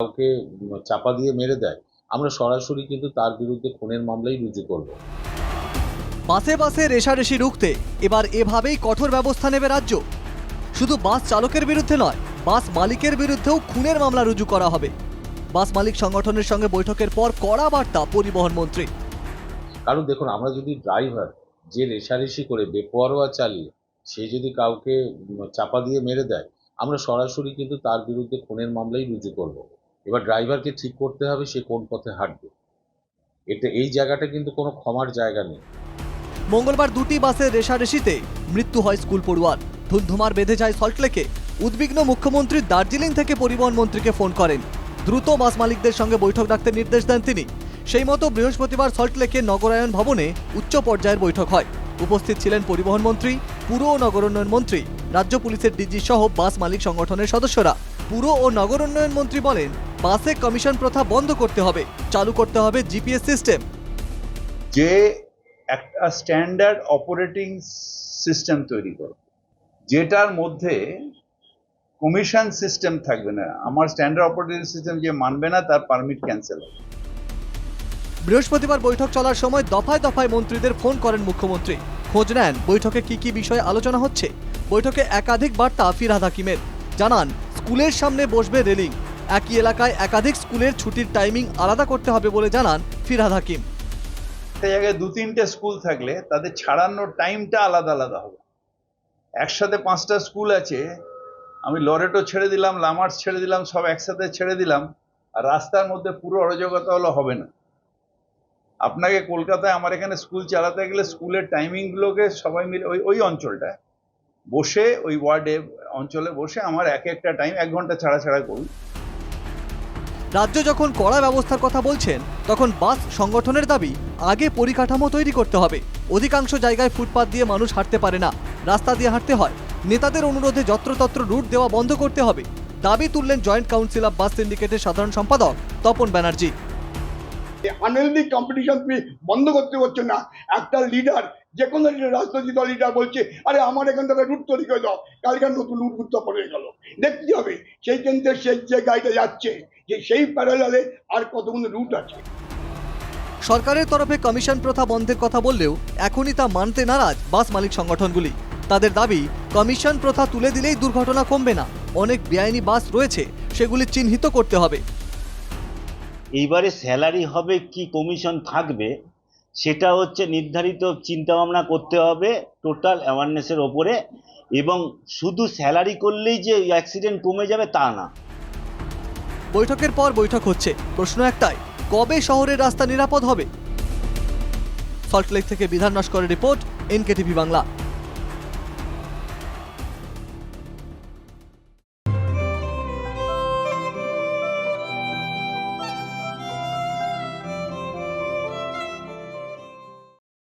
কাউকে চাপা দিয়ে মেরে দেয়, আমরা সরাসরি কিন্তু তার বিরুদ্ধে খুনের মামলাই রুজু করব। বাসে বাসে রেষারেষি রুখতে এবার এভাবেই কঠোর ব্যবস্থা নেবে রাজ্য। শুধু বাস চালকের বিরুদ্ধে নয়, বাস মালিকের বিরুদ্ধেও খুনের মামলা রুজু করা হবে। বাস মালিক সংগঠনের সঙ্গে বৈঠকের পর কড়া বার্তা পরিবহন মন্ত্রী। কারণ দেখুন, আমরা যদি ড্রাইভার যে রেষারেষি করে বেপরোয়া চালিয়ে সে যদি কাউকে চাপা দিয়ে মেরে দেয়, আমরা সরাসরি কিন্তু তার বিরুদ্ধে খুনের মামলাই রুজু করব। এবার ড্রাইভারকে ঠিক করতে হবে সে কোন পথে হাঁটবে। এই জায়গাটা কিন্তু কোনো ক্ষমার জায়গা নেই। মঙ্গলবার দুটি বাসের রেষারেষিতে মৃত্যু হয় স্কুল পড়ুয়ার। ধুন্ধুমার বেঁধে যায় সল্টলেকে। উদ্বিগ্ন মুখ্যমন্ত্রী দার্জিলিং থেকে পরিবহন মন্ত্রীকে ফোন করেন। দ্রুত বাস মালিকদের সঙ্গে বৈঠক ডাকতে নির্দেশ দেন তিনি। সেই মতো বৃহস্পতিবার সল্টলেকে নগরায়ণ ভবনে উচ্চ পর্যায়ের বৈঠক হয়। উপস্থিত ছিলেন পরিবহন মন্ত্রী, পুর ও নগর উন্নয়ন মন্ত্রী, রাজ্য পুলিশের ডিজি সহ বাস মালিক সংগঠনের সদস্যরা। পুর ও নগর উন্নয়ন মন্ত্রী বলেন, বাসে কমিশন প্রথা বন্ধ করতে হবে, চালু করতে হবে জিপিএস সিস্টেম। যে একটা স্ট্যান্ডার্ড অপারেটিং সিস্টেম তৈরি করো, যেটার মধ্যে কমিশন সিস্টেম থাকবে না। আমার স্ট্যান্ডার্ড অপারেটিং সিস্টেম যে মানবে না তার পারমিট ক্যান্সেল হবে। বৃহস্পতিবার বৈঠক চলার সময় দফায় দফায় মন্ত্রীদের ফোন করেন মুখ্যমন্ত্রী। খোঁজ নেন বৈঠকে কি কি বিষয়ে আলোচনা হচ্ছে। বৈঠকে একাধিক বার্তা ফিরহাদ হাকিমের। জানান, স্কুলের সামনে বসবে রেলিং। একই এলাকায় একাধিক স্কুলের ছুটির টাইমিং আলাদা করতে হবে বলে জানান ফিরহাদ হাকিম। সেই জায়গায় 2-3টে স্কুল থাকলে তাদের ছাড়ানোর টাইমটা আলাদা আলাদা হবে। একসাথে 5টা স্কুল আছে, আমি লরেটো ছেড়ে দিলাম, লামার্স ছেড়ে দিলাম, সব একসাথে ছেড়ে দিলাম, আর রাস্তার মধ্যে পুরো অরাজকতা হলো, হবে না। আপনাকে কলকাতায় আমার এখানে স্কুল চালাতে গেলে স্কুলের টাইমিংগুলোকে সবাই মিলে ওই অঞ্চলটায় বসে, ওই ওয়ার্ডে অঞ্চলে বসে আমার একটা টাইম 1 ঘন্টা ছাড়া ছাড়া করুন। রাজ্য যখন কড়া ব্যবস্থার কথা বলছেন, তখন বাস সংগঠনের দাবি আগে পরিকাঠামো তৈরি করতে হবে। অধিকাংশ জায়গায় ফুটপাত দিয়ে মানুষ হাঁটতে পারে না, রাস্তা দিয়ে হাঁটতে হয়। নেতাদের অনুরোধে যত্রতত্র রুট দেওয়া বন্ধ করতে হবে। দাবি তুললেন জয়েন্ট কাউন্সিল অফ বাস সিন্ডিকেটের সাধারণ সম্পাদক তপন ব্যানার্জি। আনহেলদি কম্পিটিশন তুমি বন্ধ করতে পারছো না। একটা লিডার, যে কোনো রাজনৈতিক দল লিডার বলছে, আরে আমার এখান থেকে রুট তৈরি করে দাও, কালকে নতুন রুট উত্থাপন হয়ে গেল। দেখতে হবে সেই কেন্দ্রে সেই যে গাড়িটা যাচ্ছে, যে সেই প্যারালালে আর কতগুলো রুট আছে। সরকারের তরফে কমিশন প্রথা বন্ধের কথা বললেও এখনই তা মানতে নারাজ বাস মালিক সংগঠনগুলি। তাদের দাবি, কমিশন প্রথা তুলে দিলেই দুর্ঘটনা কমবে না। অনেক বেআইনি বাস রয়েছে, সেগুলি চিহ্নিত করতে হবে। এইবারে স্যালারি হবে কি কমিশন থাকবে, সেটা হচ্ছে নির্ধারিত চিন্তাভাবনা করতে হবে টোটাল অ্যাওয়ারনেসের ওপরে। এবং শুধু স্যালারি করলেই যে অ্যাক্সিডেন্ট কমে যাবে তা না। বৈঠকের পর বৈঠক হচ্ছে, প্রশ্ন একটাই, কবে শহরের রাস্তা নিরাপদ হবে? সল্টলেক থেকে বিধান নস্করের রিপোর্ট, এনকেটিভি বাংলা।